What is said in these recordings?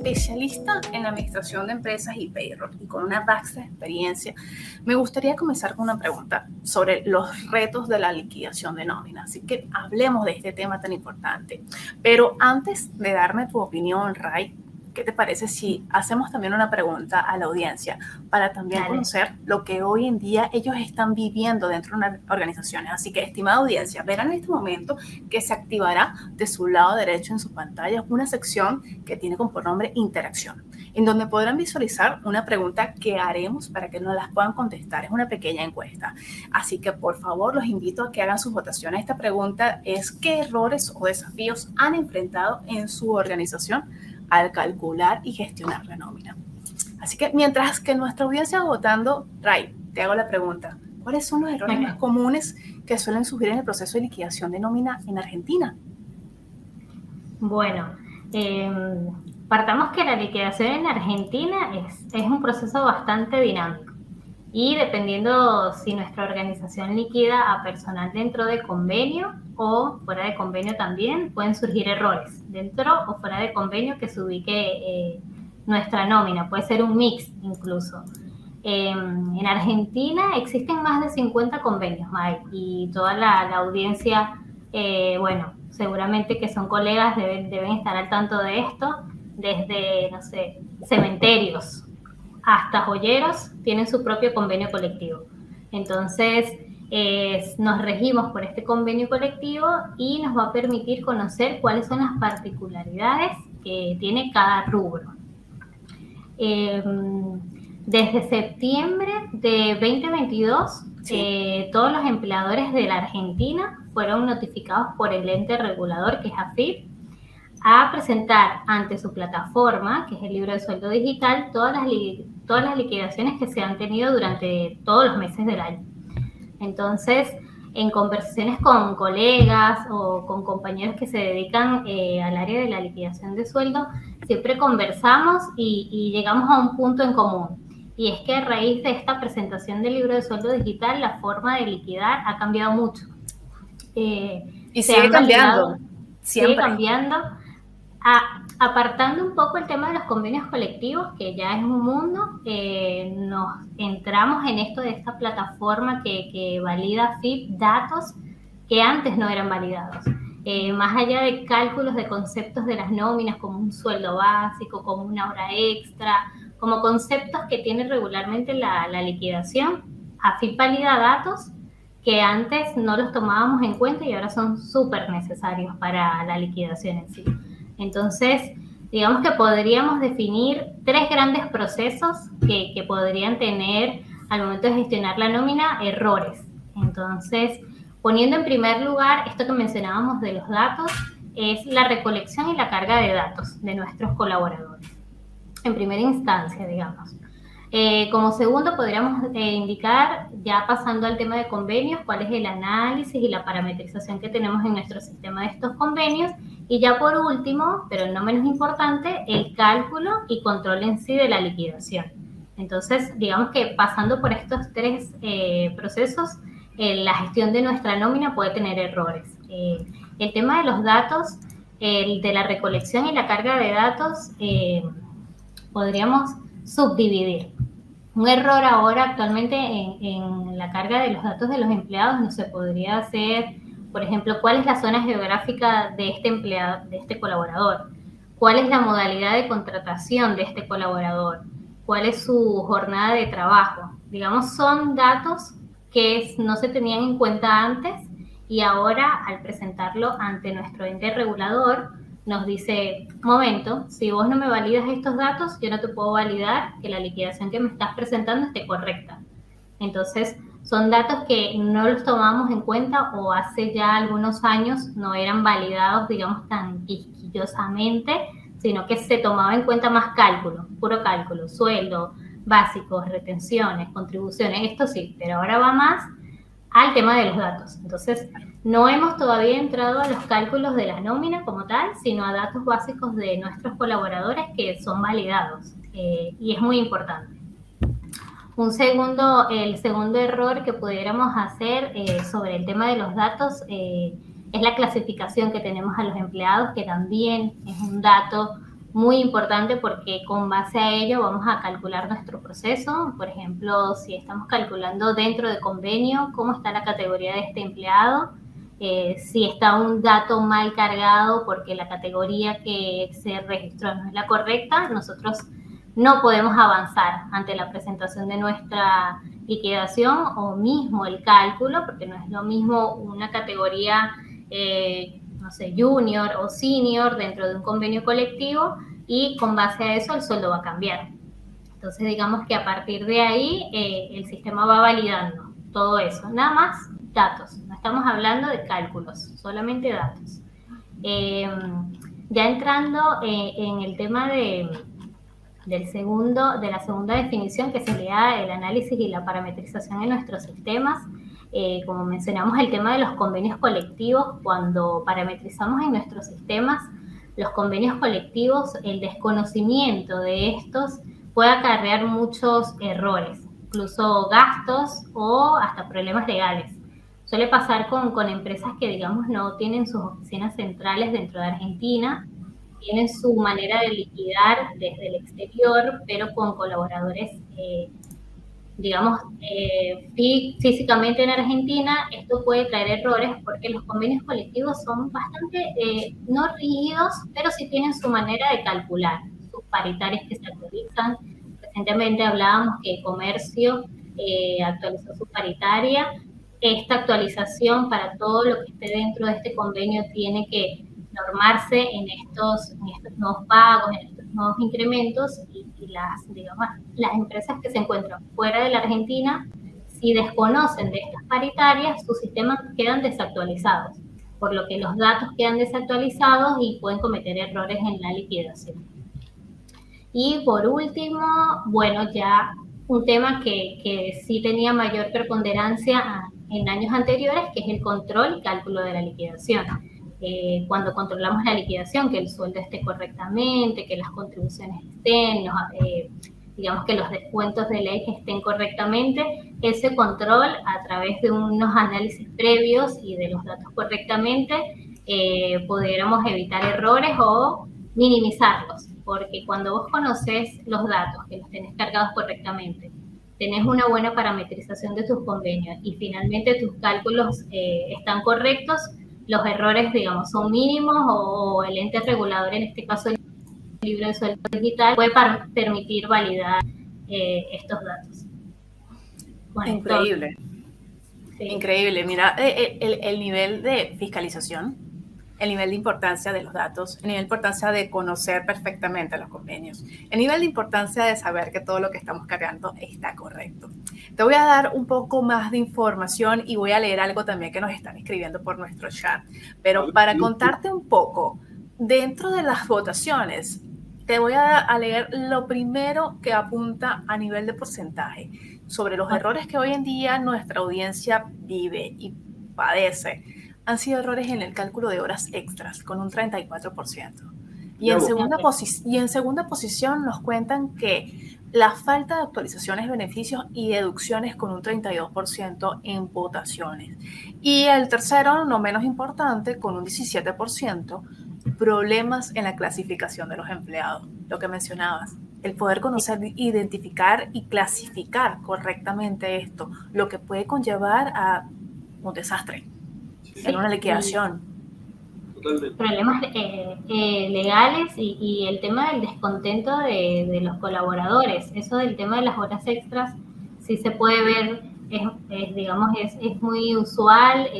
especialista en administración de empresas y payroll y con una vasta experiencia, me gustaría comenzar con una pregunta sobre los retos de la liquidación de nómina. Así que hablemos de este tema tan importante. Pero antes de darme tu opinión, Ray, ¿qué te parece si hacemos también una pregunta a la audiencia para también conocer lo que hoy en día ellos están viviendo dentro de unas organizaciones? Así que, estimada audiencia, verán en este momento que se activará de su lado derecho en su pantalla una sección que tiene como nombre Interacción, en donde podrán visualizar una pregunta que haremos para que nos las puedan contestar. Es una pequeña encuesta. Así que, por favor, los invito a que hagan sus votaciones. Esta pregunta es: ¿qué errores o desafíos han enfrentado en su organización al calcular y gestionar la nómina? Así que mientras que nuestra audiencia va votando, Ray, te hago la pregunta: ¿cuáles son los errores más comunes que suelen surgir en el proceso de liquidación de nómina en Argentina? Bueno, partamos que la liquidación en Argentina es un proceso bastante dinámico y dependiendo si nuestra organización liquida a personal dentro de convenio o fuera de convenio también, pueden surgir errores dentro o fuera de convenio que se ubique nuestra nómina. Puede ser un mix incluso. En Argentina existen más de 50 convenios, Mike, y toda la audiencia, bueno, seguramente que son colegas, deben estar al tanto de esto, desde, no sé, cementerios hasta joyeros tienen su propio convenio colectivo. Entonces, nos regimos por este convenio colectivo y nos va a permitir conocer cuáles son las particularidades que tiene cada rubro. Desde septiembre de 2022, todos los empleadores de la Argentina fueron notificados por el ente regulador, que es AFIP, a presentar ante su plataforma, que es el libro de sueldo digital, todas las liquidaciones que se han tenido durante todos los meses del año. Entonces, en conversaciones con colegas o con compañeros que se dedican al área de la liquidación de sueldo, siempre conversamos y llegamos a un punto en común. Y es que a raíz de esta presentación del libro de sueldo digital, la forma de liquidar ha cambiado mucho. Y sigue cambiando. Sigue cambiando. Apartando un poco el tema de los convenios colectivos, que ya es un mundo, nos entramos en esto de esta plataforma que valida FIP datos que antes no eran validados. Más allá de cálculos de conceptos de las nóminas como un sueldo básico, como una hora extra, como conceptos que tiene regularmente la liquidación, AFIP valida datos que antes no los tomábamos en cuenta y ahora son súper necesarios para la liquidación en sí. Entonces, digamos que podríamos definir 3 grandes procesos que podrían tener al momento de gestionar la nómina errores. Entonces, poniendo en primer lugar esto que mencionábamos de los datos, es la recolección y la carga de datos de nuestros colaboradores, en primera instancia, digamos. Como segundo, podríamos indicar, ya pasando al tema de convenios, cuál es el análisis y la parametrización que tenemos en nuestro sistema de estos convenios. Y ya por último, pero no menos importante, el cálculo y control en sí de la liquidación. Entonces, digamos que pasando por estos 3 procesos, la gestión de nuestra nómina puede tener errores. El tema de los datos, el de la recolección y la carga de datos, podríamos subdividir. Un error ahora actualmente en la carga de los datos de los empleados no se podría hacer, por ejemplo, cuál es la zona geográfica de este empleado, de este colaborador, cuál es la modalidad de contratación de este colaborador, cuál es su jornada de trabajo. Digamos, son datos que no se tenían en cuenta antes y ahora al presentarlo ante nuestro ente regulador nos dice: momento, si vos no me validas estos datos, yo no te puedo validar que la liquidación que me estás presentando esté correcta. Entonces, son datos que no los tomamos en cuenta o hace ya algunos años no eran validados, digamos, tan quisquillosamente, sino que se tomaba en cuenta más cálculo, puro cálculo, sueldo, básicos, retenciones, contribuciones, esto sí, pero ahora va más al tema de los datos. Entonces, no hemos todavía entrado a los cálculos de la nómina como tal, sino a datos básicos de nuestros colaboradores que son validados, y es muy importante. El segundo error que pudiéramos hacer sobre el tema de los datos es la clasificación que tenemos a los empleados, que también es un dato muy importante porque con base a ello vamos a calcular nuestro proceso. Por ejemplo, si estamos calculando dentro de convenio cómo está la categoría de este empleado, si está un dato mal cargado porque la categoría que se registró no es la correcta, nosotros no podemos avanzar ante la presentación de nuestra liquidación o mismo el cálculo, porque no es lo mismo una categoría no sé, junior o senior dentro de un convenio colectivo, y con base a eso el sueldo va a cambiar. Entonces digamos que a partir de ahí el sistema va validando todo eso. Nada más datos, no estamos hablando de cálculos, solamente datos. Ya entrando en el tema de la segunda definición, que sería el análisis y la parametrización en nuestros sistemas. Como mencionamos, el tema de los convenios colectivos, cuando parametrizamos en nuestros sistemas los convenios colectivos, el desconocimiento de estos puede acarrear muchos errores, incluso gastos o hasta problemas legales. Suele pasar con empresas que, digamos, no tienen sus oficinas centrales dentro de Argentina, tienen su manera de liquidar desde el exterior, pero con colaboradores, digamos, físicamente en Argentina. Esto puede traer errores porque los convenios colectivos son bastante, no rígidos, pero sí tienen su manera de calcular, sus paritarias que se actualizan. Recientemente hablábamos que Comercio actualizó su paritaria. Esta actualización para todo lo que esté dentro de este convenio tiene que normarse en estos nuevos pagos, en estos nuevos incrementos, y digamos, las empresas que se encuentran fuera de la Argentina, si desconocen de estas paritarias, sus sistemas quedan desactualizados, por lo que los datos quedan desactualizados y pueden cometer errores en la liquidación. Y por último, bueno, ya un tema que sí tenía mayor preponderancia en años anteriores, que es el control y cálculo de la liquidación. Cuando controlamos la liquidación, que el sueldo esté correctamente, que las contribuciones estén, digamos que los descuentos de ley estén correctamente, ese control a través de unos análisis previos y de los datos correctamente, pudiéramos evitar errores o minimizarlos, porque cuando vos conocés los datos, que los tenés cargados correctamente, tenés una buena parametrización de tus convenios y finalmente tus cálculos están correctos, los errores, digamos, son mínimos, o el ente regulador, en este caso el libro de sueldo digital, puede permitir validar estos datos. Bueno, increíble. Sí. Increíble. Mira, el nivel de fiscalización, el nivel de importancia de los datos, el nivel de importancia de conocer perfectamente los convenios, el nivel de importancia de saber que todo lo que estamos cargando está correcto. Te voy a dar un poco más de información y voy a leer algo también que nos están escribiendo por nuestro chat. Pero para contarte un poco, dentro de las votaciones, te voy a leer lo primero que apunta a nivel de porcentaje sobre los errores que hoy en día nuestra audiencia vive y padece. Han sido errores en el cálculo de horas extras, con un 34%. Y en segunda posición nos cuentan que la falta de actualizaciones, beneficios y deducciones, con un 32% en votaciones. Y el tercero, no menos importante, con un 17%, problemas en la clasificación de los empleados. Lo que mencionabas, el poder conocer, identificar y clasificar correctamente esto, lo que puede conllevar a un desastre. En una liquidación. Problemas legales y el tema del descontento de los colaboradores. Eso del tema de las horas extras sí se puede ver, es muy usual,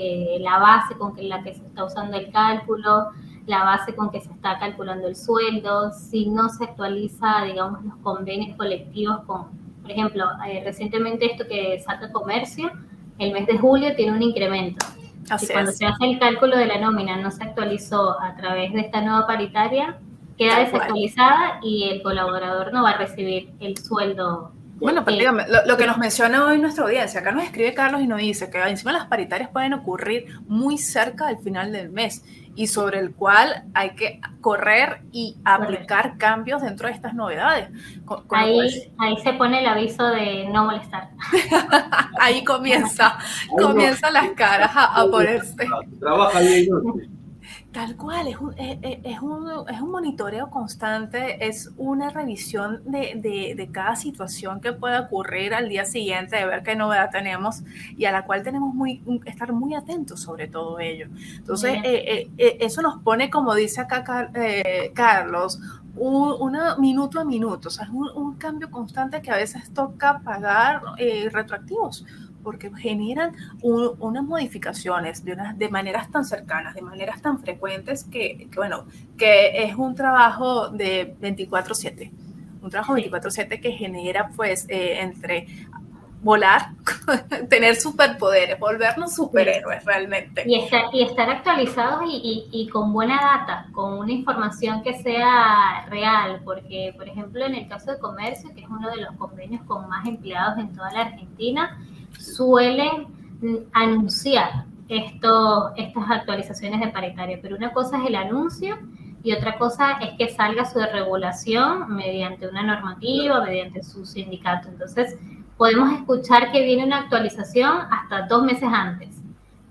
la base con la que se está usando el cálculo, la base con que se está calculando el sueldo. Si no se actualiza, digamos, los convenios colectivos por ejemplo, recientemente esto que saca Comercio, el mes de julio tiene un incremento. Y cuando se hace el cálculo de la nómina no se actualizó a través de esta nueva paritaria, queda desactualizada y el colaborador no va a recibir el sueldo. Bueno, pero dígame, lo que nos menciona hoy nuestra audiencia, acá nos escribe Carlos y nos dice que encima las paritarias pueden ocurrir muy cerca del final del mes y sobre el cual hay que correr y aplicar cambios dentro de estas novedades. Ahí se pone el aviso de no molestar. Ahí comienzan las caras a ponerse. Trabaja bien noche. Tal cual, es un monitoreo constante, es una revisión de cada situación que pueda ocurrir al día siguiente, de ver qué novedad tenemos y a la cual tenemos estar muy atentos sobre todo ello. Muy Entonces, bien. eso nos pone, como dice acá Carlos, una minuto a minuto, o sea, es un cambio constante que a veces toca pagar retroactivos porque generan unas modificaciones de maneras tan cercanas, de maneras tan frecuentes bueno, que es un trabajo de 24/7, un trabajo Sí. 24/7 que genera pues entre volar, tener superpoderes, volvernos Sí. superhéroes realmente. Y estar actualizados y con buena data, con una información que sea real, porque, por ejemplo, en el caso de comercio, que es uno de los convenios con más empleados en toda la Argentina, suelen anunciar estas actualizaciones de paritaria, pero una cosa es el anuncio y otra cosa es que salga su regulación mediante una normativa, mediante su sindicato. Entonces, podemos escuchar que viene una actualización hasta 2 meses antes,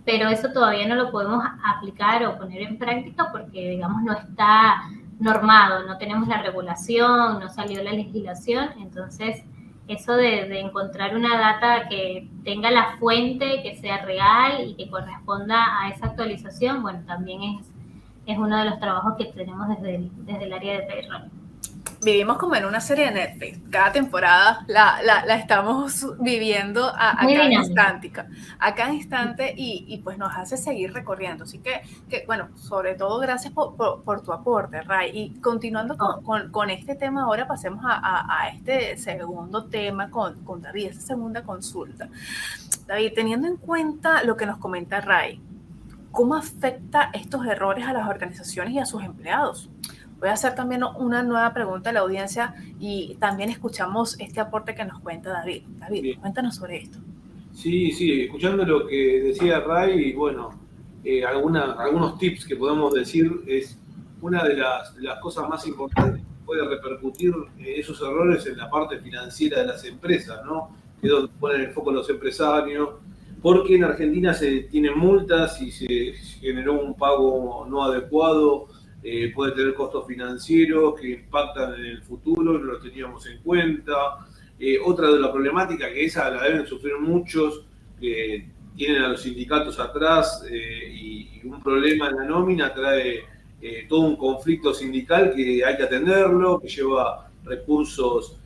pero eso todavía no lo podemos aplicar o poner en práctica porque, digamos, no está normado, no tenemos la regulación, no salió la legislación, entonces eso de encontrar una data que tenga la fuente, que sea real y que corresponda a esa actualización, bueno, también es uno de los trabajos que tenemos desde el área de payroll. Vivimos como en una serie de Netflix. Cada temporada la estamos viviendo Muy dinámico. a cada instante y pues nos hace seguir recorriendo. Así que bueno, sobre todo gracias por tu aporte, Ray. Y continuando Oh, con este tema, ahora pasemos a este segundo tema con David, esta segunda consulta. David, teniendo en cuenta lo que nos comenta Ray, ¿cómo afecta estos errores a las organizaciones y a sus empleados? Voy a hacer también una nueva pregunta a la audiencia y también escuchamos este aporte que nos cuenta David. David, Bien. cuéntanos sobre esto. Sí, sí, escuchando lo que decía Ray, y bueno, algunos tips que podemos decir es una de las cosas más importantes que puede repercutir esos errores en la parte financiera de las empresas, ¿no? Que es donde ponen el foco los empresarios, porque en Argentina se tienen multas y se generó un pago no adecuado, puede tener costos financieros que impactan en el futuro, no lo teníamos en cuenta. Otra de la problemática, que esa la deben sufrir muchos que tienen a los sindicatos atrás y un problema en la nómina trae todo un conflicto sindical que hay que atenderlo, que lleva recursos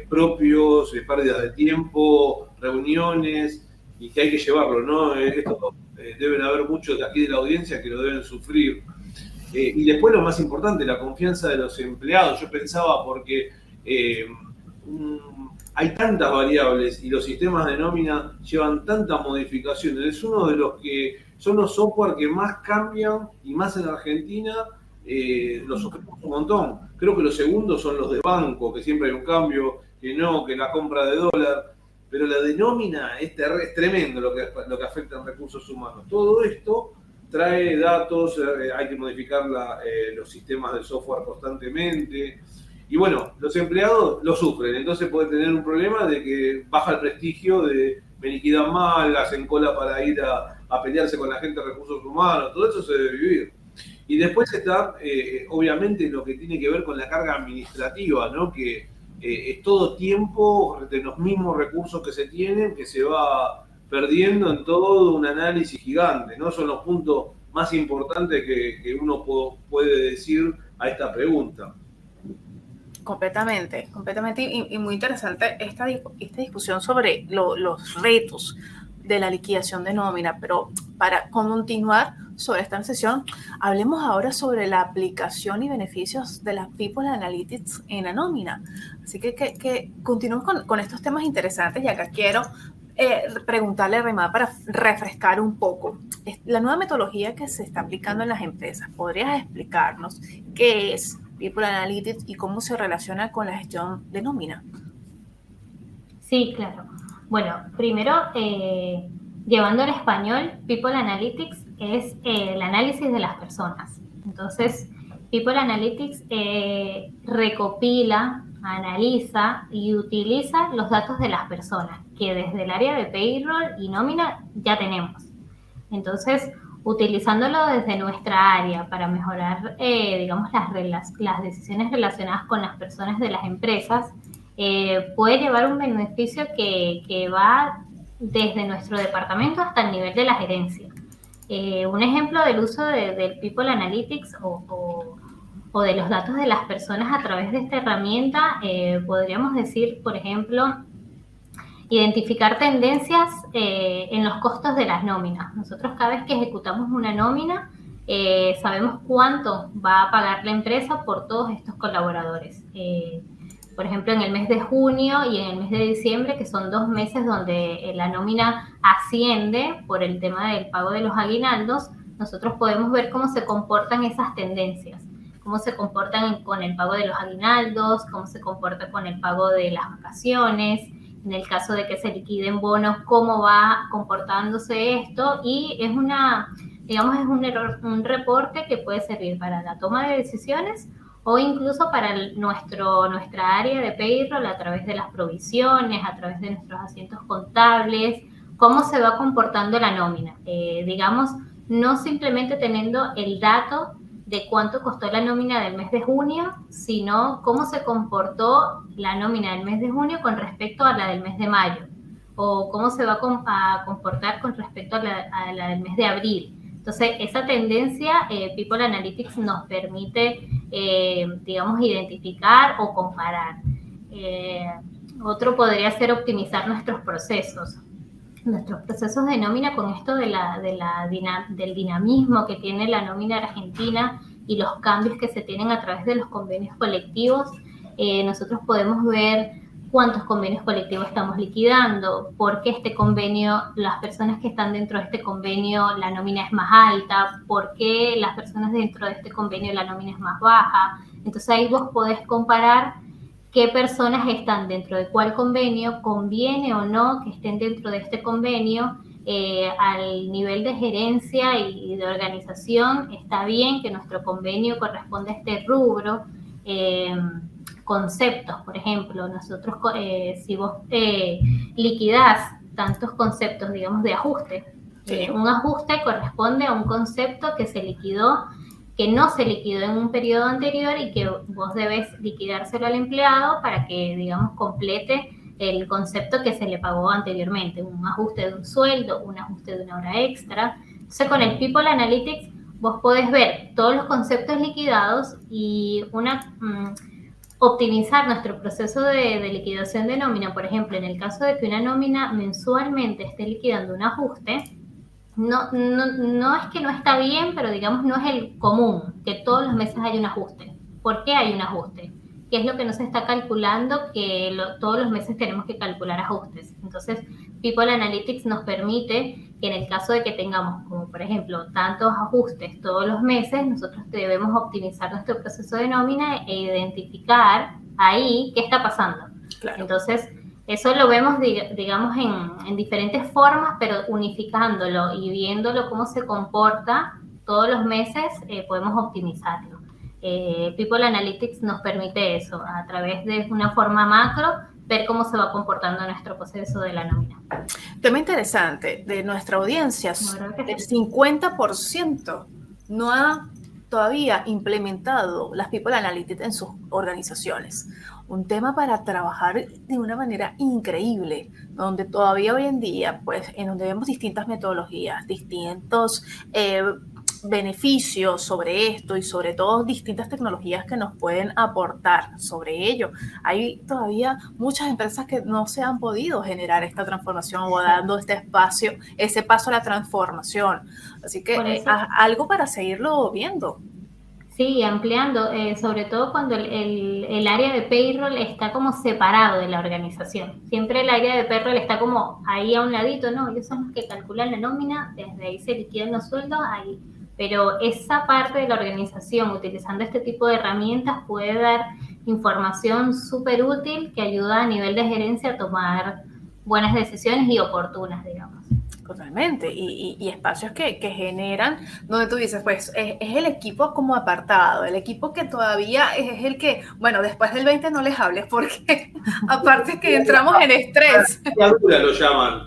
propios, pérdidas de tiempo, reuniones, y que hay que llevarlo, ¿no? Esto deben haber muchos de aquí de la audiencia que lo deben sufrir. Y después lo más importante, la confianza de los empleados. Yo pensaba porque hay tantas variables y los sistemas de nómina llevan tantas modificaciones. Es uno de los que son los software que más cambian y más en Argentina los sufrimos un montón. Creo que los segundos son los de banco, que siempre hay un cambio, que la compra de dólar. Pero la de nómina es tremendo lo que afecta en recursos humanos. Todo esto trae datos, hay que modificar los sistemas de software constantemente. Y bueno, los empleados lo sufren, entonces puede tener un problema de que baja el prestigio, me liquidan mal, hacen cola para ir a pelearse con la gente de recursos humanos, todo eso se debe vivir. Y después está, obviamente, lo que tiene que ver con la carga administrativa, ¿no? Que es todo tiempo de los mismos recursos que se tienen, que se va perdiendo en todo un análisis gigante, ¿no? Son los puntos más importantes que uno puede decir a esta pregunta. Completamente, completamente y muy interesante esta discusión sobre los retos de la liquidación de nómina, pero para continuar sobre esta sesión, hablemos ahora sobre la aplicación y beneficios de la People Analytics en la nómina. Así que continuamos con estos temas interesantes y acá quiero preguntarle a Remar para refrescar un poco. La nueva metodología que se está aplicando en las empresas, ¿podrías explicarnos qué es People Analytics y cómo se relaciona con la gestión de nómina? sí, claro. Bueno, primero, llevando al español, People Analytics es el análisis de las personas. Entonces, People Analytics recopila, analiza y utiliza los datos de las personas, que desde el área de payroll y nómina ya tenemos. Entonces, utilizándolo desde nuestra área para mejorar, digamos, las decisiones relacionadas con las personas de las empresas, puede llevar un beneficio que va desde nuestro departamento hasta el nivel de la gerencia. Un ejemplo del uso del People Analytics o de los datos de las personas a través de esta herramienta, podríamos decir, por ejemplo, identificar tendencias en los costos de las nóminas. Nosotros cada vez que ejecutamos una nómina, sabemos cuánto va a pagar la empresa por todos estos colaboradores. Por ejemplo, en el mes de junio y en el mes de diciembre, que son 2 meses donde la nómina asciende por el tema del pago de los aguinaldos, nosotros podemos ver cómo se comportan esas tendencias, cómo se comportan con el pago de los aguinaldos, cómo se comporta con el pago de las vacaciones, en el caso de que se liquiden bonos, cómo va comportándose esto, y es un reporte que puede servir para la toma de decisiones o incluso para nuestra área de payroll a través de las provisiones, a través de nuestros asientos contables, cómo se va comportando la nómina. No simplemente teniendo el dato de cuánto costó la nómina del mes de junio, sino cómo se comportó la nómina del mes de junio con respecto a la del mes de mayo, o cómo se va a comportar con respecto a la del mes de abril. Entonces, esa tendencia, People Analytics nos permite, identificar o comparar. Otro podría ser optimizar nuestros procesos de nómina con esto del dinamismo que tiene la nómina argentina y los cambios que se tienen a través de los convenios colectivos. Nosotros podemos ver cuántos convenios colectivos estamos liquidando, por qué este convenio, las personas que están dentro de este convenio, la nómina es más alta, por qué las personas dentro de este convenio, la nómina es más baja. Entonces ahí vos podés comparar qué personas están dentro de cuál convenio, conviene o no que estén dentro de este convenio, al nivel de gerencia y de organización, está bien que nuestro convenio corresponde a este rubro. Conceptos, por ejemplo, nosotros, si vos liquidás tantos conceptos, digamos, de ajuste, sí. Un ajuste corresponde a un concepto que no se liquidó en un periodo anterior y que vos debes liquidárselo al empleado para que, digamos, complete el concepto que se le pagó anteriormente, un ajuste de un sueldo, un ajuste de una hora extra. Entonces, con el People Analytics vos podés ver todos los conceptos liquidados y optimizar nuestro proceso de liquidación de nómina. Por ejemplo, en el caso de que una nómina mensualmente esté liquidando un ajuste, no es que no está bien, pero digamos no es el común que todos los meses haya un ajuste. ¿Por qué hay un ajuste? ¿Qué es lo que no se está calculando? Que todos los meses tenemos que calcular ajustes. Entonces, People Analytics nos permite que en el caso de que tengamos, como por ejemplo, tantos ajustes todos los meses, nosotros debemos optimizar nuestro proceso de nómina e identificar ahí qué está pasando. Claro. Entonces, eso lo vemos, digamos, en diferentes formas, pero unificándolo y viéndolo cómo se comporta todos los meses, podemos optimizarlo. People Analytics nos permite eso, a través de una forma macro, ver cómo se va comportando nuestro proceso de la nómina. Tema interesante, de nuestra audiencia, el 50% no ha todavía implementado las People Analytics en sus organizaciones. Un tema para trabajar de una manera increíble, donde todavía hoy en día, pues, en donde vemos distintas metodologías, distintos beneficios sobre esto y sobre todo distintas tecnologías que nos pueden aportar sobre ello. Hay todavía muchas empresas que no se han podido generar esta transformación o dando ese paso a la transformación. Así que algo para seguirlo viendo. Sí, ampliando, sobre todo cuando el área de payroll está como separado de la organización. Siempre el área de payroll está como ahí a un ladito, ¿no? Ellos son los que calculan la nómina, desde ahí se liquidan los sueldos, ahí. Pero esa parte de la organización, utilizando este tipo de herramientas, puede dar información súper útil que ayuda a nivel de gerencia a tomar buenas decisiones y oportunas, digamos. Totalmente, y espacios que generan, donde tú dices, pues, es el equipo como apartado, el equipo que todavía es el que, bueno, después del 20 no les hables, porque aparte que entramos en estrés. La dura lo llaman,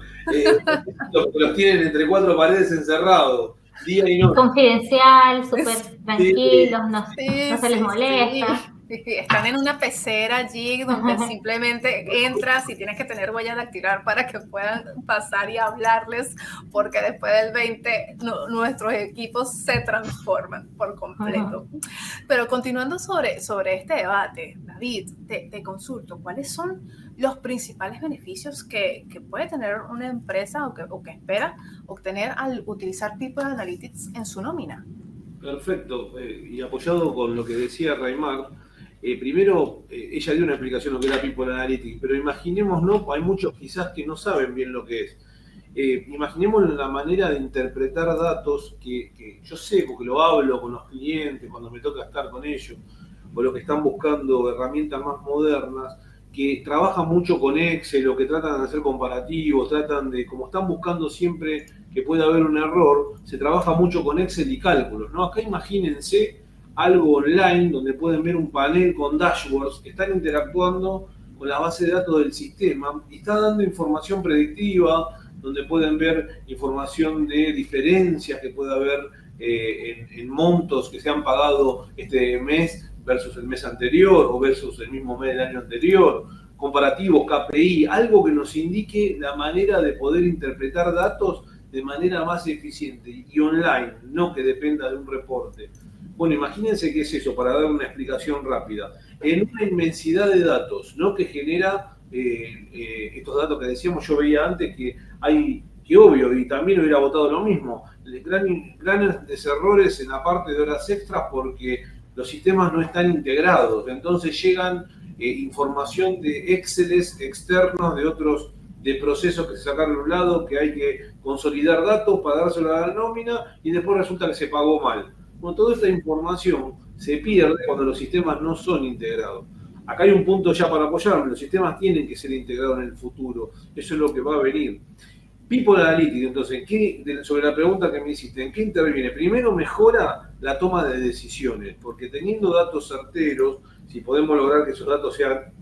los tienen entre 4 paredes encerrados. día y noche. Confidencial, súper tranquilos, no Sí, se les sí, molesta. sí. Están en una pecera allí donde simplemente entras y tienes que tener huella dactilar para que puedan pasar y hablarles, porque después del 20 nuestros equipos se transforman por completo. Pero continuando sobre este debate, David, te consulto, ¿cuáles son los principales beneficios que puede tener una empresa o que espera obtener al utilizar People Analytics en su nómina? Perfecto, y apoyado con lo que decía Raimar, primero ella dio una explicación de lo que era People Analytics, pero imaginemos, ¿no? Hay muchos quizás que no saben bien lo que es. Imaginemos la manera de interpretar datos que yo sé, porque lo hablo con los clientes, cuando me toca estar con ellos, o los que están buscando herramientas más modernas, que trabajan mucho con Excel o que tratan de hacer comparativos, tratan de, como están buscando siempre que pueda haber un error, se trabaja mucho con Excel y cálculos, ¿no? Acá imagínense algo online donde pueden ver un panel con dashboards que están interactuando con la base de datos del sistema y está dando información predictiva, donde pueden ver información de diferencias que puede haber en montos que se han pagado este mes versus el mes anterior o versus el mismo mes del año anterior, comparativos, KPI, algo que nos indique la manera de poder interpretar datos de manera más eficiente y online, no que dependa de un reporte. Bueno, imagínense qué es eso, para dar una explicación rápida. En una inmensidad de datos, ¿no? Que genera estos datos que decíamos, yo veía antes que hay, que obvio, y también hubiera votado lo mismo, grandes errores en la parte de horas extras porque los sistemas no están integrados, entonces llegan información de Exceles externos de procesos que se sacaron a un lado, que hay que consolidar datos para dárselo a la nómina y después resulta que se pagó mal. Bueno, toda esta información se pierde cuando los sistemas no son integrados. Acá hay un punto ya para apoyarme, los sistemas tienen que ser integrados en el futuro, eso es lo que va a venir. People Analytics, entonces, sobre la pregunta que me hiciste, ¿en qué interviene? Primero mejora la toma de decisiones, porque teniendo datos certeros, si podemos lograr que esos datos sean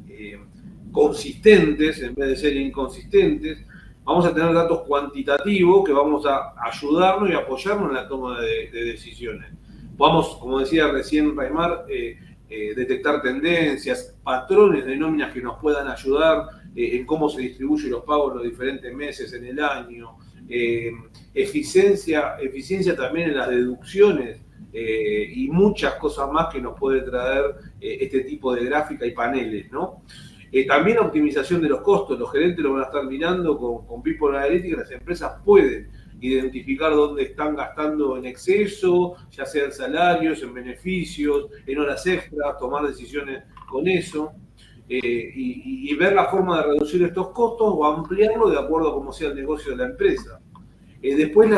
consistentes en vez de ser inconsistentes, vamos a tener datos cuantitativos que vamos a ayudarnos y apoyarnos en la toma de decisiones. Vamos, como decía recién Raimar, detectar tendencias, patrones de nóminas que nos puedan ayudar en cómo se distribuyen los pagos los diferentes meses en el año, eficiencia también en las deducciones y muchas cosas más que nos puede traer este tipo de gráfica y paneles, ¿no? También optimización de los costos, los gerentes lo van a estar mirando con People Analytics, las empresas pueden identificar dónde están gastando en exceso, ya sea en salarios, en beneficios, en horas extras, tomar decisiones con eso, y ver la forma de reducir estos costos o ampliarlo de acuerdo a cómo sea el negocio de la empresa. Después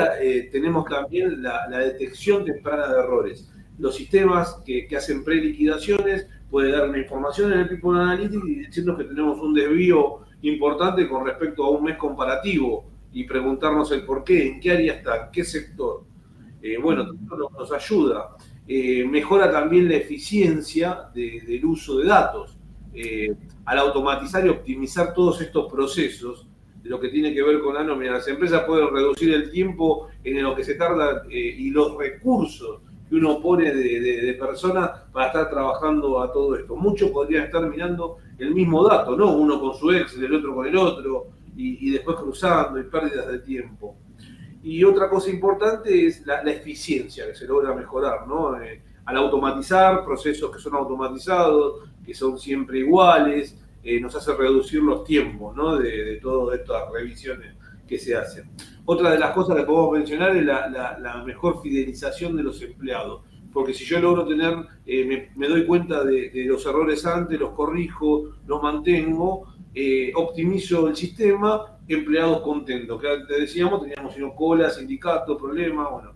tenemos también la detección temprana de errores. Los sistemas que hacen preliquidaciones pueden dar una información en el People Analytics y decirnos que tenemos un desvío importante con respecto a un mes comparativo y preguntarnos el por qué, en qué área está, en qué sector. Bueno, esto nos ayuda. Mejora también la eficiencia del uso de datos. Al automatizar y optimizar todos estos procesos, de lo que tiene que ver con la nómina, las empresas pueden reducir el tiempo en lo que se tarda y los recursos que uno pone de personas para estar trabajando a todo esto. Muchos podrían estar mirando el mismo dato, ¿no? Uno con su Excel, el otro con el otro, y después cruzando y pérdidas de tiempo. Y otra cosa importante es la eficiencia que se logra mejorar, ¿no? Al automatizar procesos que son automatizados, que son siempre iguales, nos hace reducir los tiempos, ¿no? de todas estas revisiones que se hacen. Otra de las cosas que podemos mencionar es la mejor fidelización de los empleados, porque si yo logro tener, me doy cuenta de los errores antes, los corrijo, los mantengo, optimizo el sistema, empleados contentos, que antes decíamos, teníamos cola, sindicatos, problemas, bueno.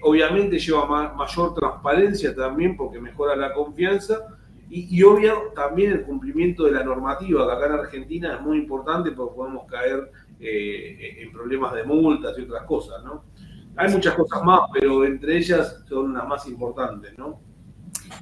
Obviamente lleva mayor transparencia también porque mejora la confianza y obvio también el cumplimiento de la normativa, que acá en Argentina es muy importante porque podemos caer en problemas de multas y otras cosas, ¿no? Hay muchas cosas más, pero entre ellas son las más importantes, ¿no?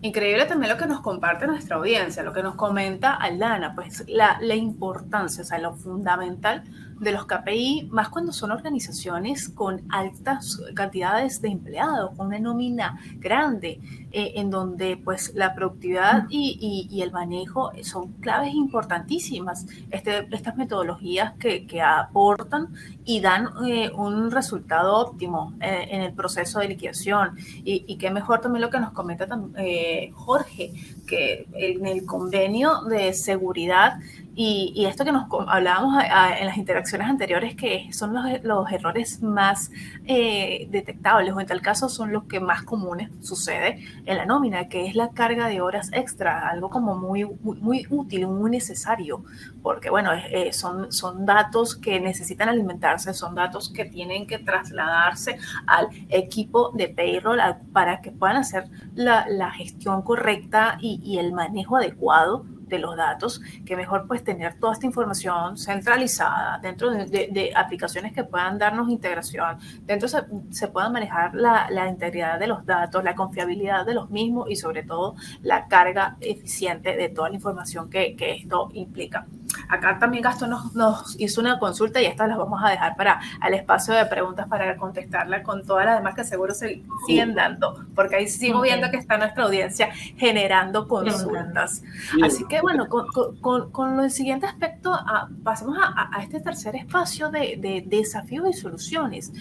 Increíble también lo que nos comparte nuestra audiencia, lo que nos comenta Aldana, pues la importancia, o sea, lo fundamental de los KPI, más cuando son organizaciones con altas cantidades de empleados, con una nómina grande, en donde pues la productividad y el manejo son claves importantísimas. Estas metodologías que aportan y dan un resultado óptimo en el proceso de liquidación. Y qué mejor también lo que nos comenta Jorge, que en el convenio de seguridad y esto que nos hablábamos en las interacciones anteriores, que son los errores más detectables, o en tal caso son los que más comunes sucede en la nómina, que es la carga de horas extra, algo como muy útil, muy necesario, porque bueno, son datos que necesitan alimentarse, son datos que tienen que trasladarse al equipo de payroll para que puedan hacer la gestión correcta y el manejo adecuado de los datos, que mejor pues tener toda esta información centralizada dentro de aplicaciones que puedan darnos integración, dentro se pueda manejar la integridad de los datos, la confiabilidad de los mismos y sobre todo la carga eficiente de toda la información que esto implica. Acá también Gastón nos hizo una consulta y estas las vamos a dejar para el espacio de preguntas para contestarla con todas las demás que seguro se siguen dando, porque ahí sigo viendo que está nuestra audiencia generando consultas. Así que bueno, con el siguiente aspecto pasemos a este tercer espacio de desafíos y soluciones.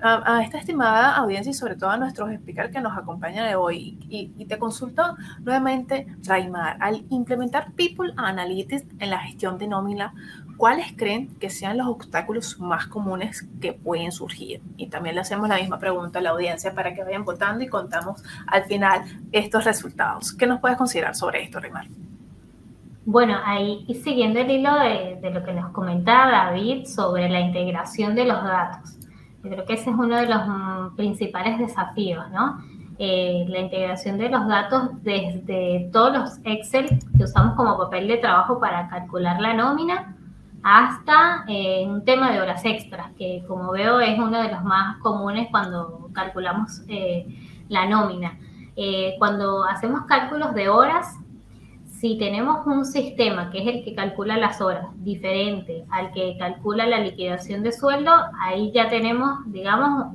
A esta estimada audiencia y sobre todo a nuestros speakers que nos acompañan de hoy. Y te consulto nuevamente, Raimar, al implementar People Analytics en la gestión de nómina, ¿cuáles creen que sean los obstáculos más comunes que pueden surgir? Y también le hacemos la misma pregunta a la audiencia para que vayan votando y contamos al final estos resultados. ¿Qué nos puedes considerar sobre esto, Raimar? Bueno, ahí y siguiendo el hilo de lo que nos comentaba David sobre la integración de los datos. Yo creo que ese es uno de los principales desafíos, ¿no? La integración de los datos desde todos los Excel que usamos como papel de trabajo para calcular la nómina hasta un tema de horas extras, que como veo es uno de los más comunes cuando calculamos la nómina. Cuando hacemos cálculos de horas, si tenemos un sistema que es el que calcula las horas, diferente al que calcula la liquidación de sueldo, ahí ya tenemos, digamos,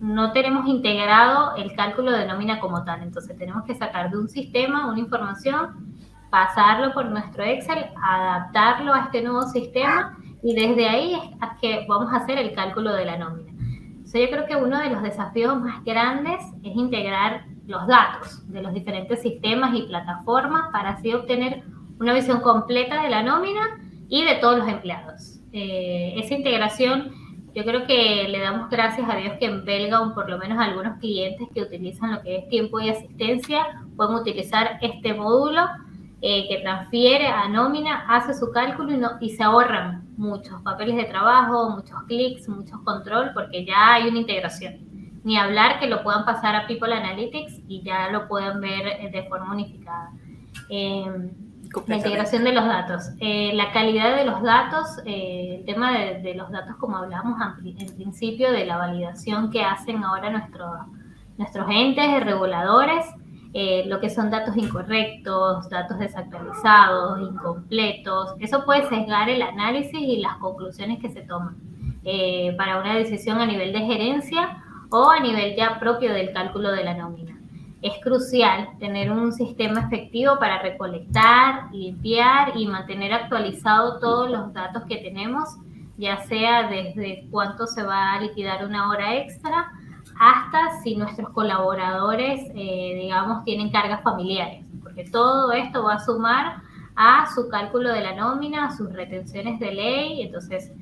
no tenemos integrado el cálculo de nómina como tal. Entonces tenemos que sacar de un sistema una información, pasarlo por nuestro Excel, adaptarlo a este nuevo sistema y desde ahí es que vamos a hacer el cálculo de la nómina. Entonces yo creo que uno de los desafíos más grandes es integrar los datos de los diferentes sistemas y plataformas para así obtener una visión completa de la nómina y de todos los empleados. Esa integración, yo creo que le damos gracias a Dios que en Belgaum, por lo menos algunos clientes que utilizan lo que es tiempo y asistencia, pueden utilizar este módulo que transfiere a nómina, hace su cálculo y se ahorran muchos papeles de trabajo, muchos clics, muchos control, porque ya hay una integración. Ni hablar que lo puedan pasar a People Analytics y ya lo puedan ver de forma unificada. La integración de los datos. La calidad de los datos, el tema de los datos, como hablábamos en principio, de la validación que hacen ahora nuestros entes reguladores, lo que son datos incorrectos, datos desactualizados, incompletos, eso puede sesgar el análisis y las conclusiones que se toman para una decisión a nivel de gerencia o a nivel ya propio del cálculo de la nómina. Es crucial tener un sistema efectivo para recolectar, limpiar y mantener actualizado todos los datos que tenemos, ya sea desde cuánto se va a liquidar una hora extra hasta si nuestros colaboradores, digamos, tienen cargas familiares, porque todo esto va a sumar a su cálculo de la nómina, a sus retenciones de ley. Entonces,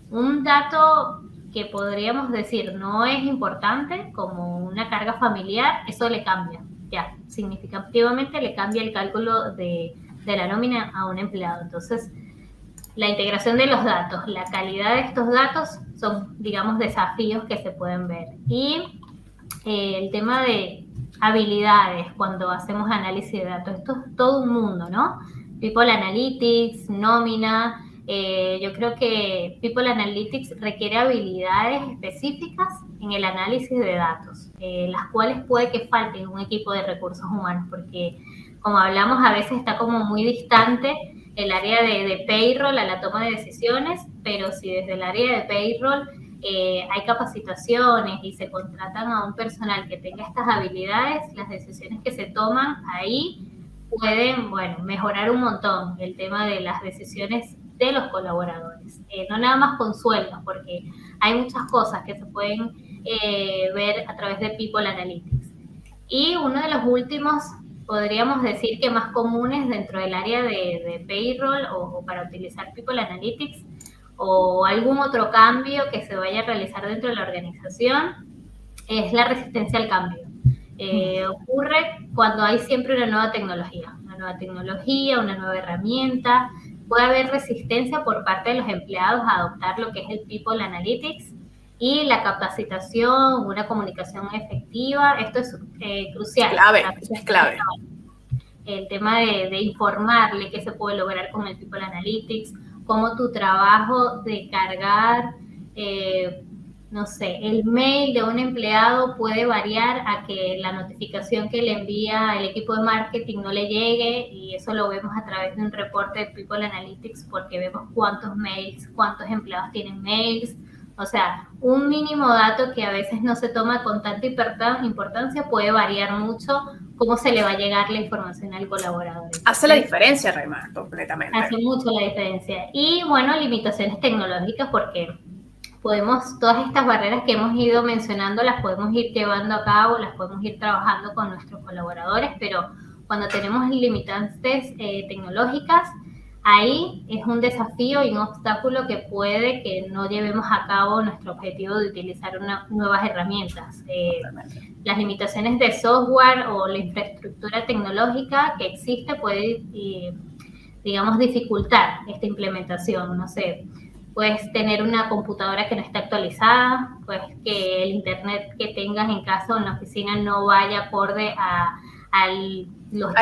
un dato que podríamos decir no es importante, como una carga familiar, eso le cambia, ya, significativamente le cambia el cálculo de la nómina a un empleado. Entonces, la integración de los datos, la calidad de estos datos son, digamos, desafíos que se pueden ver. Y el tema de habilidades cuando hacemos análisis de datos, esto es todo un mundo, ¿no? People Analytics, nómina. Yo creo que People Analytics requiere habilidades específicas en el análisis de datos, las cuales puede que falten en un equipo de recursos humanos, porque como hablamos a veces está como muy distante el área de payroll a la toma de decisiones, pero si desde el área de payroll hay capacitaciones y se contratan a un personal que tenga estas habilidades, las decisiones que se toman ahí pueden, bueno, mejorar un montón el tema de las decisiones de los colaboradores. No nada más con sueldos, porque hay muchas cosas que se pueden ver a través de People Analytics. Y uno de los últimos, podríamos decir que más comunes dentro del área de payroll o para utilizar People Analytics o algún otro cambio que se vaya a realizar dentro de la organización, es la resistencia al cambio. Ocurre cuando hay siempre una nueva tecnología, una nueva herramienta. Puede haber resistencia por parte de los empleados a adoptar lo que es el People Analytics y la capacitación, una comunicación efectiva. Esto es crucial. Eso es clave. El tema de informarle qué se puede lograr con el People Analytics, cómo tu trabajo de cargar, no sé, el mail de un empleado puede variar a que la notificación que le envía el equipo de marketing no le llegue, y eso lo vemos a través de un reporte de People Analytics porque vemos cuántos mails, cuántos empleados tienen mails. O sea, un mínimo dato que a veces no se toma con tanta importancia puede variar mucho cómo se le va a llegar la información al colaborador. Hace la diferencia, Raymar, completamente. Hace mucho la diferencia. Y bueno, limitaciones tecnológicas, porque todas estas barreras que hemos ido mencionando las podemos ir llevando a cabo, las podemos ir trabajando con nuestros colaboradores, pero cuando tenemos limitantes tecnológicas, ahí es un desafío y un obstáculo que puede que no llevemos a cabo nuestro objetivo de utilizar nuevas herramientas. Las limitaciones de software o la infraestructura tecnológica que existe puede, digamos, dificultar esta implementación. No sé, puedes tener una computadora que no está actualizada, pues que el internet que tengas en casa o en la oficina no vaya acorde al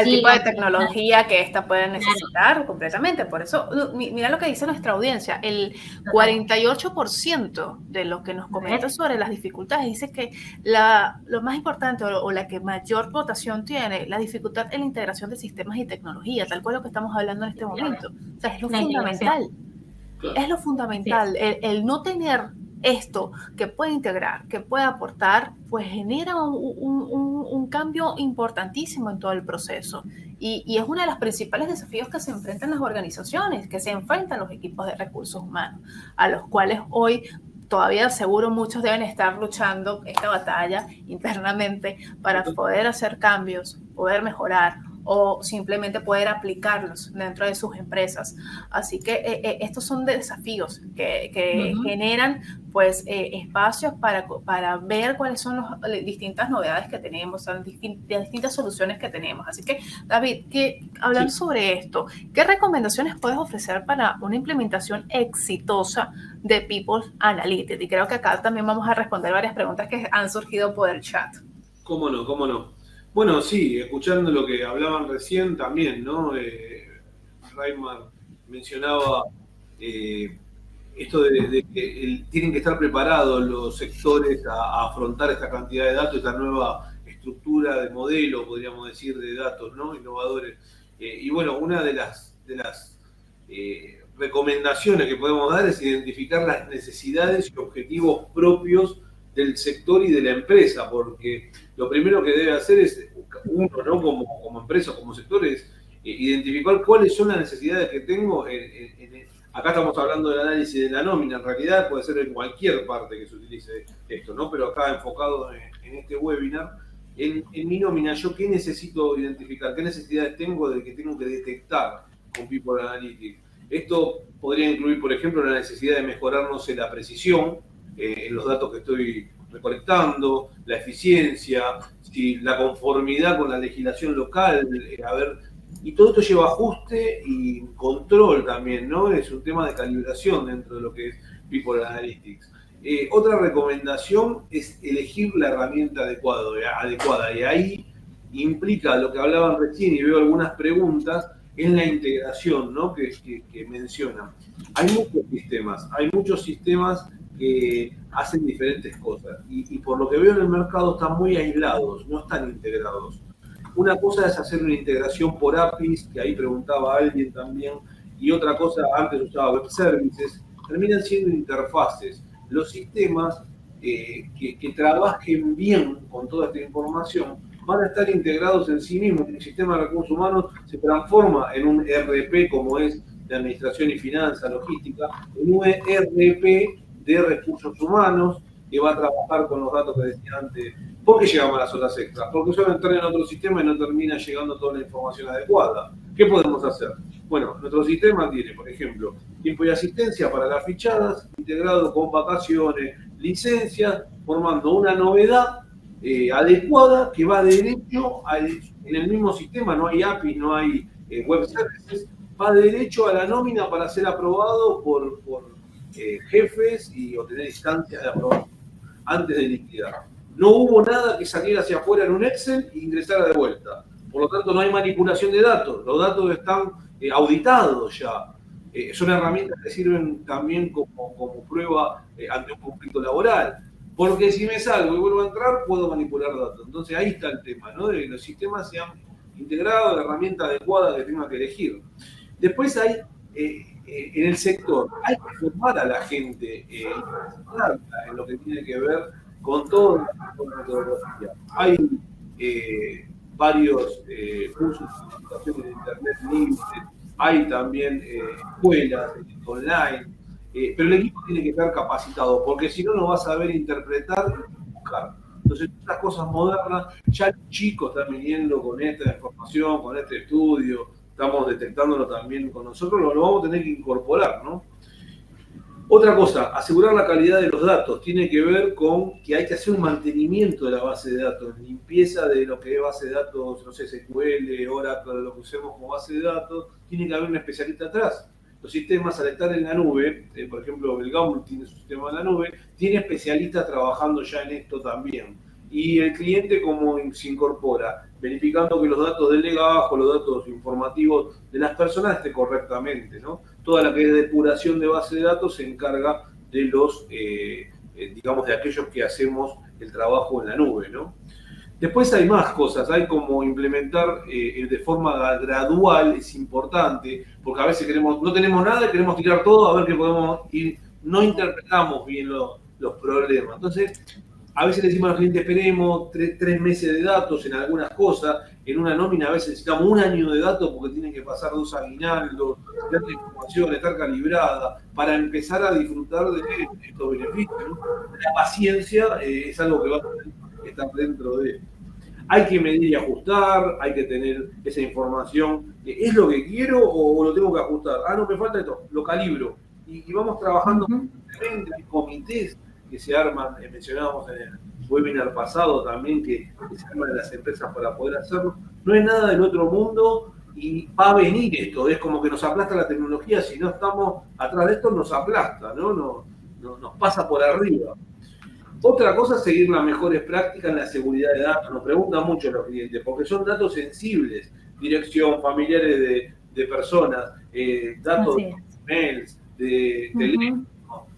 tipo de tecnología que ésta puede necesitar. Claro. Completamente. Por eso, mira lo que dice nuestra audiencia, el 48% de lo que nos comenta sobre las dificultades dice que lo más importante o la que mayor votación tiene, la dificultad en la integración de sistemas y tecnología, tal cual lo que estamos hablando en este momento. O sea, es lo fundamental. Claro. Es lo fundamental, sí. El no tener esto que puede integrar, que puede aportar, pues genera un cambio importantísimo en todo el proceso. Y es uno de los principales desafíos que se enfrentan las organizaciones, que se enfrentan los equipos de recursos humanos, a los cuales hoy todavía seguro muchos deben estar luchando esta batalla internamente para poder hacer cambios, poder mejorar, o simplemente poder aplicarlos dentro de sus empresas. Así que estos son desafíos que generan pues espacios para ver cuáles son las distintas novedades que tenemos, las distintas soluciones que tenemos. Así que, David, hablando sobre esto, ¿qué recomendaciones puedes ofrecer para una implementación exitosa de People Analytics? Y creo que acá también vamos a responder varias preguntas que han surgido por el chat. ¿Cómo no? Bueno, sí, escuchando lo que hablaban recién también, ¿no? Raymar mencionaba esto de que tienen que estar preparados los sectores a afrontar esta cantidad de datos, esta nueva estructura de modelo, podríamos decir, de datos, ¿no? Innovadores. Y bueno, una de las recomendaciones que podemos dar es identificar las necesidades y objetivos propios del sector y de la empresa, porque lo primero que debe hacer es uno, ¿no? Como empresa, como sector, es identificar cuáles son las necesidades que tengo. Acá estamos hablando del análisis de la nómina, en realidad puede ser en cualquier parte que se utilice esto, ¿no? Pero acá enfocado en este webinar, en mi nómina, yo qué necesito identificar, qué necesidades tengo que tengo que detectar con People Analytics. Esto podría incluir, por ejemplo, la necesidad de mejorar, no sé, la precisión en los datos que estoy recolectando, la eficiencia, la conformidad con la legislación local, y todo esto lleva ajuste y control también, ¿no? Es un tema de calibración dentro de lo que es People Analytics. Otra recomendación es elegir la herramienta adecuada, y ahí implica lo que hablaban recién, y veo algunas preguntas, en la integración, ¿no? que mencionan. Hay muchos sistemas que hacen diferentes cosas, y por lo que veo en el mercado están muy aislados, no están integrados. Una cosa es hacer una integración por APIs, que ahí preguntaba alguien también, y otra cosa, antes usaba web services, terminan siendo interfaces. Los sistemas que trabajen bien con toda esta información van a estar integrados en sí mismos. El sistema de recursos humanos se transforma en un ERP como es de administración y finanzas, logística, en un ERP de recursos humanos que va a trabajar con los datos que decía antes. ¿Por qué llegamos a las horas extras? Porque suelen entrar en otro sistema y no termina llegando toda la información adecuada. ¿Qué podemos hacer? Bueno, nuestro sistema tiene, por ejemplo, tiempo y asistencia para las fichadas, integrado con vacaciones, licencias, formando una novedad adecuada que va derecho en el mismo sistema, no hay API, no hay web services, va derecho a la nómina para ser aprobado por jefes y obtener instancias de aprobación antes de liquidar. No hubo nada que saliera hacia afuera en un Excel e ingresara de vuelta. Por lo tanto, no hay manipulación de datos. Los datos están auditados ya. Son herramientas que sirven también como prueba ante un conflicto laboral. Porque si me salgo y vuelvo a entrar, puedo manipular datos. Entonces ahí está el tema, ¿no? De que los sistemas sean integrados, la herramienta adecuada que tenga que elegir. Después hay, en el sector, hay que formar a la gente en lo que tiene que ver con toda la metodología. Hay varios cursos de capacitación en Internet libre, hay también escuelas online, pero el equipo tiene que estar capacitado, porque si no, no va a saber interpretar y buscar. Entonces, estas cosas modernas, ya los chicos están viniendo con esta información, con este estudio, estamos detectándolo también con nosotros, lo vamos a tener que incorporar, ¿no? Otra cosa, asegurar la calidad de los datos tiene que ver con que hay que hacer un mantenimiento de la base de datos, limpieza de lo que es base de datos, no sé, SQL, Oracle, lo que usemos como base de datos, tiene que haber un especialista atrás. Los sistemas, al estar en la nube, por ejemplo, Belgaum tiene su sistema en la nube, tiene especialistas trabajando ya en esto también. Y el cliente, como se incorpora, verificando que los datos del legajo, los datos informativos de las personas estén correctamente, ¿no? Toda la que es depuración de base de datos se encarga de los, digamos, de aquellos que hacemos el trabajo en la nube, ¿no? Después hay más cosas, hay como implementar de forma gradual, es importante, porque a veces no tenemos nada y queremos tirar todo a ver qué podemos ir, no interpretamos bien los problemas. Entonces, a veces le decimos al cliente, esperemos 3 meses de datos en algunas cosas, en una nómina a veces necesitamos 1 año de datos porque tienen que pasar 2 aguinaldos, la información, estar calibrada, para empezar a disfrutar de estos beneficios, ¿no? La paciencia es algo que va a tener que estar dentro de... Hay que medir y ajustar, hay que tener esa información. ¿Es lo que quiero o lo tengo que ajustar? Ah, no, me falta esto, lo calibro. Y vamos trabajando con comités que se arman, mencionábamos en el webinar pasado también, que se arman en las empresas para poder hacerlo. No es nada del otro mundo y va a venir esto. Es como que nos aplasta la tecnología, si no estamos atrás de esto nos aplasta, ¿no? Nos pasa por arriba. Otra cosa es seguir las mejores prácticas en la seguridad de datos. Nos preguntan mucho los clientes, porque son datos sensibles, dirección, familiares de personas, datos de mails, de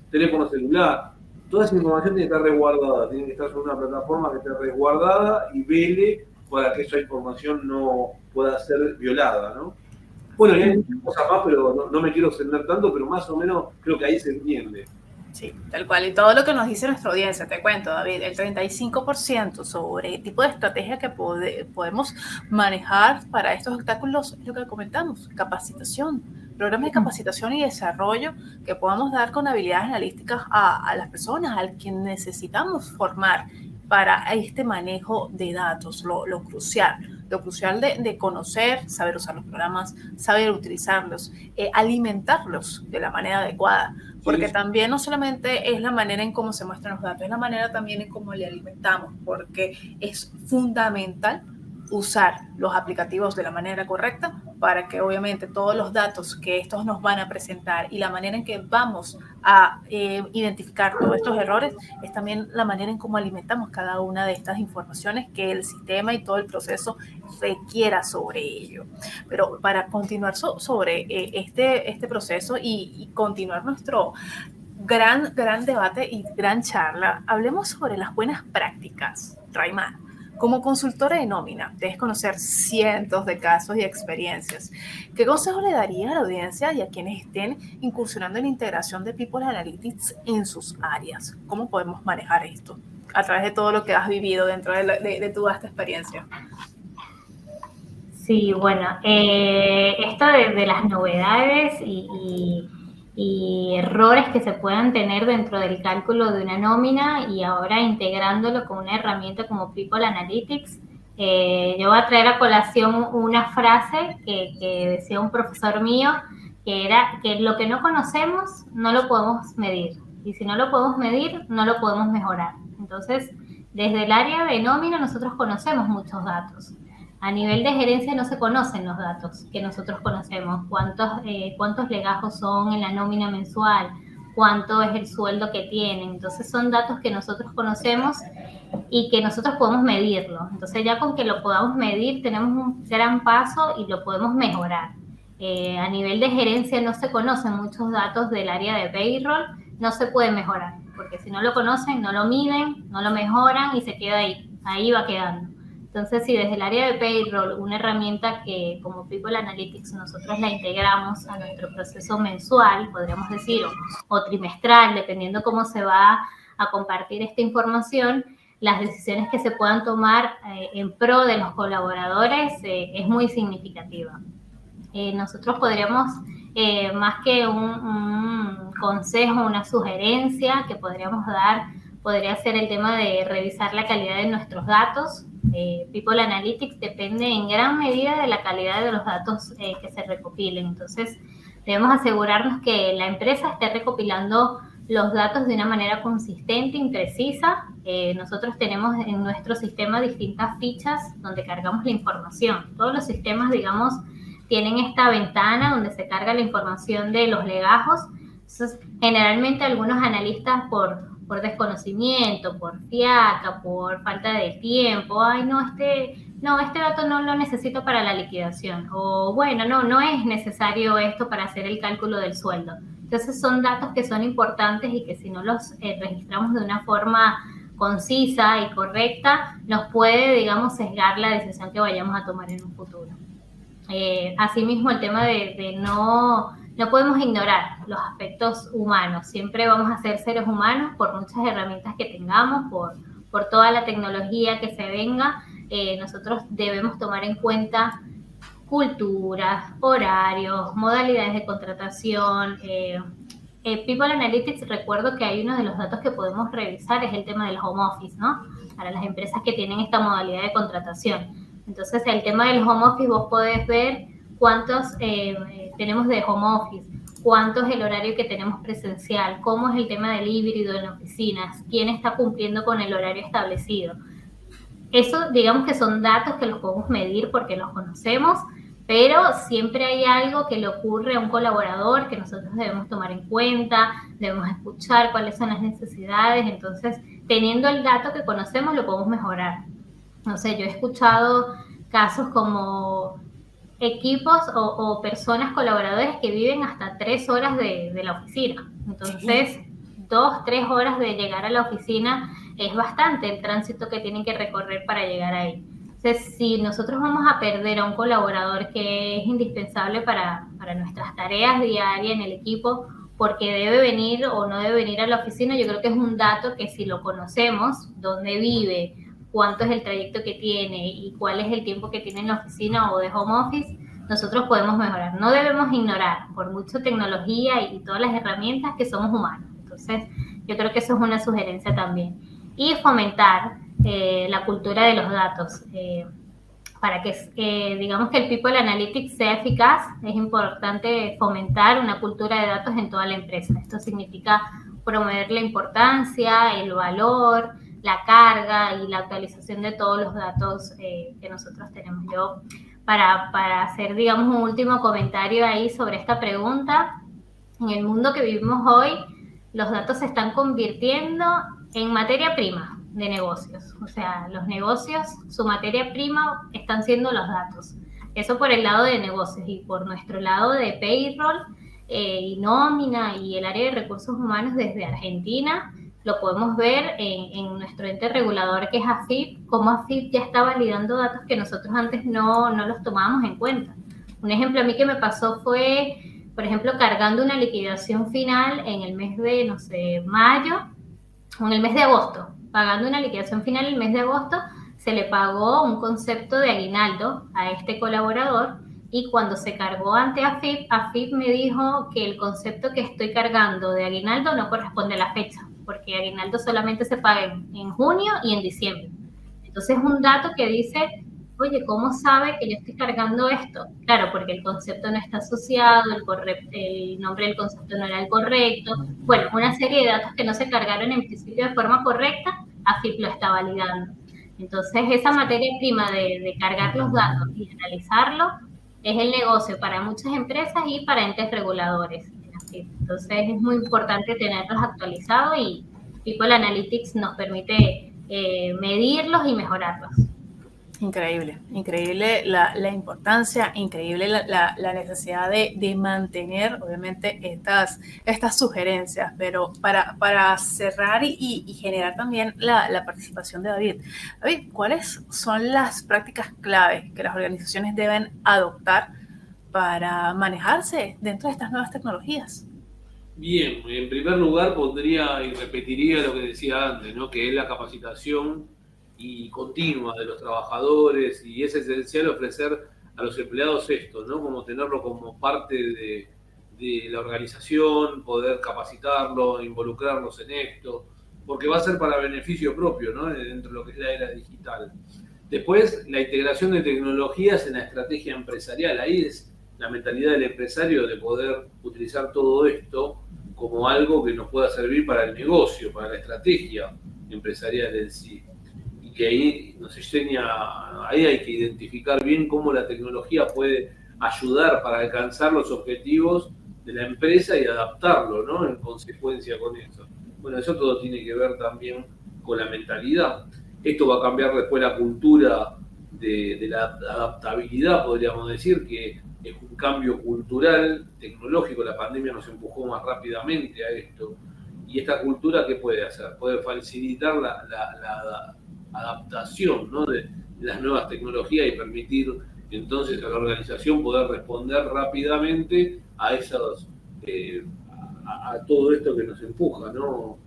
teléfono celular. Toda esa información tiene que estar resguardada, tiene que estar sobre una plataforma que esté resguardada y vele para que esa información no pueda ser violada, ¿no? Bueno, y hay muchas cosas más, pero no me quiero extender tanto, pero más o menos creo que ahí se entiende. Sí, tal cual. Y todo lo que nos dice nuestra audiencia, te cuento, David, el 35% sobre el tipo de estrategia que podemos manejar para estos obstáculos es lo que comentamos, capacitación, programas de capacitación y desarrollo que podamos dar con habilidades analíticas a las personas, al que necesitamos formar para este manejo de datos, lo crucial de conocer, saber usar los programas, saber utilizarlos, alimentarlos de la manera adecuada, porque sí, también no solamente es la manera en cómo se muestran los datos, es la manera también en cómo le alimentamos, porque es fundamental usar los aplicativos de la manera correcta para que obviamente todos los datos que estos nos van a presentar y la manera en que vamos a identificar todos estos errores es también la manera en cómo alimentamos cada una de estas informaciones que el sistema y todo el proceso requiera sobre ello. Pero para continuar sobre este proceso y continuar nuestro gran debate y gran charla, hablemos sobre las buenas prácticas, Rayman. Como consultora de nómina, debes conocer cientos de casos y experiencias. ¿Qué consejo le daría a la audiencia y a quienes estén incursionando en la integración de People Analytics en sus áreas? ¿Cómo podemos manejar esto a través de todo lo que has vivido dentro de tu vasta experiencia? Sí, bueno, esto de las novedades y errores que se puedan tener dentro del cálculo de una nómina y ahora integrándolo con una herramienta como People Analytics, yo voy a traer a colación una frase que decía un profesor mío, que era que lo que no conocemos no lo podemos medir, y si no lo podemos medir, no lo podemos mejorar. Entonces, desde el área de nómina nosotros conocemos muchos datos. A nivel de gerencia no se conocen los datos que nosotros conocemos, cuántos legajos son en la nómina mensual, cuánto es el sueldo que tienen. Entonces son datos que nosotros conocemos y que nosotros podemos medirlo. Entonces ya con que lo podamos medir tenemos un gran paso y lo podemos mejorar. A nivel de gerencia no se conocen muchos datos del área de payroll, no se puede mejorar, porque si no lo conocen, no lo miden, no lo mejoran y se queda ahí va quedando. Entonces, si desde el área de payroll, una herramienta que como People Analytics nosotros la integramos a nuestro proceso mensual, podríamos decir, o trimestral, dependiendo cómo se va a compartir esta información, las decisiones que se puedan tomar en pro de los colaboradores es muy significativa. Nosotros podríamos, más que un consejo, una sugerencia que podríamos dar, podría ser el tema de revisar la calidad de nuestros datos. People Analytics depende en gran medida de la calidad de los datos que se recopilen. Entonces, debemos asegurarnos que la empresa esté recopilando los datos de una manera consistente y precisa. Nosotros tenemos en nuestro sistema distintas fichas donde cargamos la información. Todos los sistemas, digamos, tienen esta ventana donde se carga la información de los legajos. Entonces, generalmente algunos analistas por desconocimiento, por fiaca, por falta de tiempo, este dato no lo necesito para la liquidación, o bueno, no es necesario esto para hacer el cálculo del sueldo. Entonces son datos que son importantes y que si no los registramos de una forma concisa y correcta, nos puede, digamos, sesgar la decisión que vayamos a tomar en un futuro. Asimismo, el tema de no podemos ignorar los aspectos humanos. Siempre vamos a ser seres humanos por muchas herramientas que tengamos, por toda la tecnología que se venga. Nosotros debemos tomar en cuenta culturas, horarios, modalidades de contratación. People Analytics, recuerdo que hay uno de los datos que podemos revisar, es el tema del home office, ¿no? Para las empresas que tienen esta modalidad de contratación. Entonces, el tema del home office, vos podés ver cuántos tenemos de home office, cuánto es el horario que tenemos presencial, cómo es el tema del híbrido en oficinas, quién está cumpliendo con el horario establecido. Eso, digamos que son datos que los podemos medir porque los conocemos, pero siempre hay algo que le ocurre a un colaborador que nosotros debemos tomar en cuenta, debemos escuchar cuáles son las necesidades. Entonces, teniendo el dato que conocemos, lo podemos mejorar. No sé, yo he escuchado casos como equipos o personas, colaboradores que viven hasta 3 horas de la oficina. Entonces, 2, 3 horas de llegar a la oficina es bastante el tránsito que tienen que recorrer para llegar ahí. Entonces, si nosotros vamos a perder a un colaborador que es indispensable para nuestras tareas diarias en el equipo, porque debe venir o no debe venir a la oficina, yo creo que es un dato que si lo conocemos, dónde vive, cuánto es el trayecto que tiene y cuál es el tiempo que tiene en la oficina o de home office, nosotros podemos mejorar. No debemos ignorar, por mucha tecnología y todas las herramientas, que somos humanos. Entonces, yo creo que eso es una sugerencia también. Y fomentar la cultura de los datos. Para que, digamos que el People Analytics sea eficaz, es importante fomentar una cultura de datos en toda la empresa. Esto significa promover la importancia, el valor, la carga y la actualización de todos los datos que nosotros tenemos. Yo, para hacer, digamos, un último comentario ahí sobre esta pregunta, en el mundo que vivimos hoy, los datos se están convirtiendo en materia prima de negocios. O sea, los negocios, su materia prima están siendo los datos. Eso por el lado de negocios, y por nuestro lado de payroll y nómina y el área de recursos humanos desde Argentina, lo podemos ver en nuestro ente regulador que es AFIP, cómo AFIP ya está validando datos que nosotros antes no los tomábamos en cuenta. Un ejemplo a mí que me pasó fue, por ejemplo, cargando una liquidación final en el mes de, no sé, mayo, o en el mes de agosto, pagando una liquidación final en el mes de agosto, se le pagó un concepto de aguinaldo a este colaborador y cuando se cargó ante AFIP, AFIP me dijo que el concepto que estoy cargando de aguinaldo no corresponde a la fecha, porque aguinaldo solamente se paga en junio y en diciembre. Entonces es un dato que dice, oye, ¿cómo sabe que yo estoy cargando esto? Claro, porque el concepto no está asociado, el nombre del concepto no era el correcto. Bueno, una serie de datos que no se cargaron en principio de forma correcta, AFIP lo está validando. Entonces, esa materia prima de cargar los datos y analizarlo es el negocio para muchas empresas y para entes reguladores. Entonces, es muy importante tenerlos actualizados y People Analytics nos permite medirlos y mejorarlos. Increíble, increíble la importancia, increíble la necesidad de mantener, obviamente, estas sugerencias, pero para cerrar y generar también la participación de David. David, ¿cuáles son las prácticas clave que las organizaciones deben adoptar para manejarse dentro de estas nuevas tecnologías? Bien, en primer lugar pondría y repetiría lo que decía antes, ¿no? Que es la capacitación y continua de los trabajadores, y es esencial ofrecer a los empleados esto, ¿no? Como tenerlo como parte de la organización, poder capacitarlo, involucrarlos en esto, porque va a ser para beneficio propio, ¿no? Dentro de lo que es la era digital. Después, la integración de tecnologías en la estrategia empresarial. Ahí es la mentalidad del empresario de poder utilizar todo esto como algo que nos pueda servir para el negocio, para la estrategia empresarial en sí. Y que ahí nos enseña, ahí hay que identificar bien cómo la tecnología puede ayudar para alcanzar los objetivos de la empresa y adaptarlo, ¿no? En consecuencia con eso. Bueno, eso todo tiene que ver también con la mentalidad. Esto va a cambiar después la cultura de la adaptabilidad, podríamos decir, que es un cambio cultural, tecnológico. La pandemia nos empujó más rápidamente a esto. Y esta cultura, ¿qué puede hacer? Puede facilitar la adaptación, ¿no? de las nuevas tecnologías y permitir entonces a la organización poder responder rápidamente a esos, a todo esto que nos empuja, ¿no?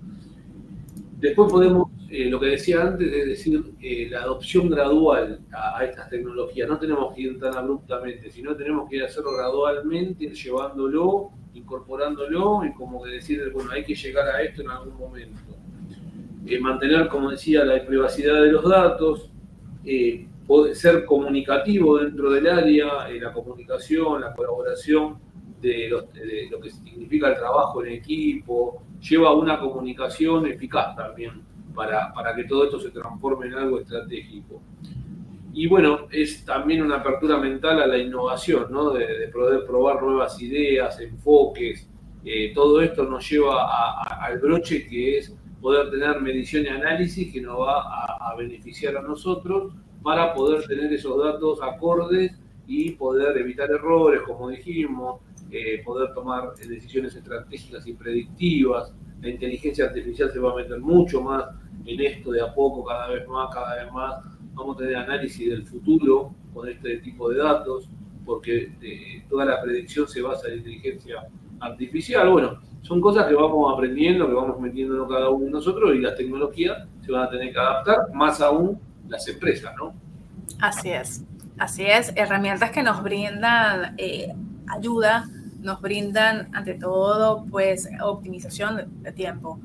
Después podemos, lo que decía antes, es decir, la adopción gradual a estas tecnologías. No tenemos que ir tan abruptamente, sino tenemos que hacerlo gradualmente, llevándolo, incorporándolo, y como que decir, bueno, hay que llegar a esto en algún momento. Mantener, como decía, la privacidad de los datos, ser comunicativo dentro del área, la comunicación, la colaboración de lo que significa el trabajo en equipo, lleva a una comunicación eficaz también para que todo esto se transforme en algo estratégico. Y bueno, es también una apertura mental a la innovación, ¿no? De poder probar nuevas ideas, enfoques. Todo esto nos lleva al broche que es poder tener medición y análisis que nos va a beneficiar a nosotros para poder tener esos datos acordes y poder evitar errores, como dijimos, poder tomar decisiones estratégicas y predictivas. La inteligencia artificial se va a meter mucho más en esto de a poco, cada vez más. Vamos a tener análisis del futuro con este tipo de datos, porque toda la predicción se basa en inteligencia artificial. Bueno, son cosas que vamos aprendiendo, que vamos metiéndonos cada uno de nosotros, y las tecnologías se van a tener que adaptar, más aún las empresas, ¿no? Así es, herramientas que nos brindan ayuda, nos brindan ante todo pues optimización de tiempo,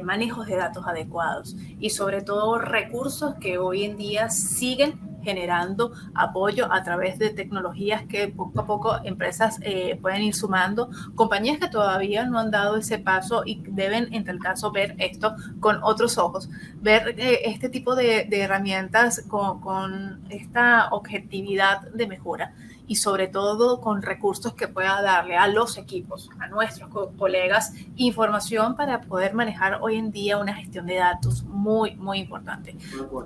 manejos de datos adecuados y sobre todo recursos que hoy en día siguen generando apoyo a través de tecnologías que poco a poco empresas pueden ir sumando, compañías que todavía no han dado ese paso y deben en tal caso ver esto con otros ojos, ver este tipo de herramientas con esta objetividad de mejora. y sobre todo con recursos que pueda darle a los equipos, a nuestros colegas, información para poder manejar hoy en día una gestión de datos muy, muy importante.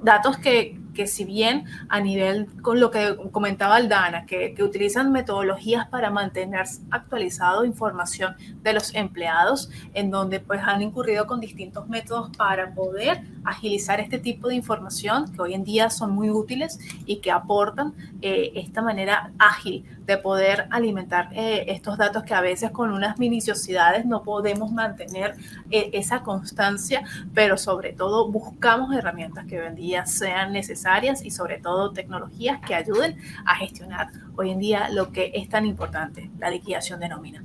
Datos que si bien a nivel con lo que comentaba Aldana, que utilizan metodologías para mantener actualizado información de los empleados, en donde pues han incurrido con distintos métodos para poder agilizar este tipo de información que hoy en día son muy útiles y que aportan esta manera ágil de poder alimentar estos datos que a veces con unas minuciosidades no podemos mantener esa constancia, pero sobre todo buscamos herramientas que hoy en día sean necesarias y sobre todo tecnologías que ayuden a gestionar hoy en día lo que es tan importante, la liquidación de nóminas.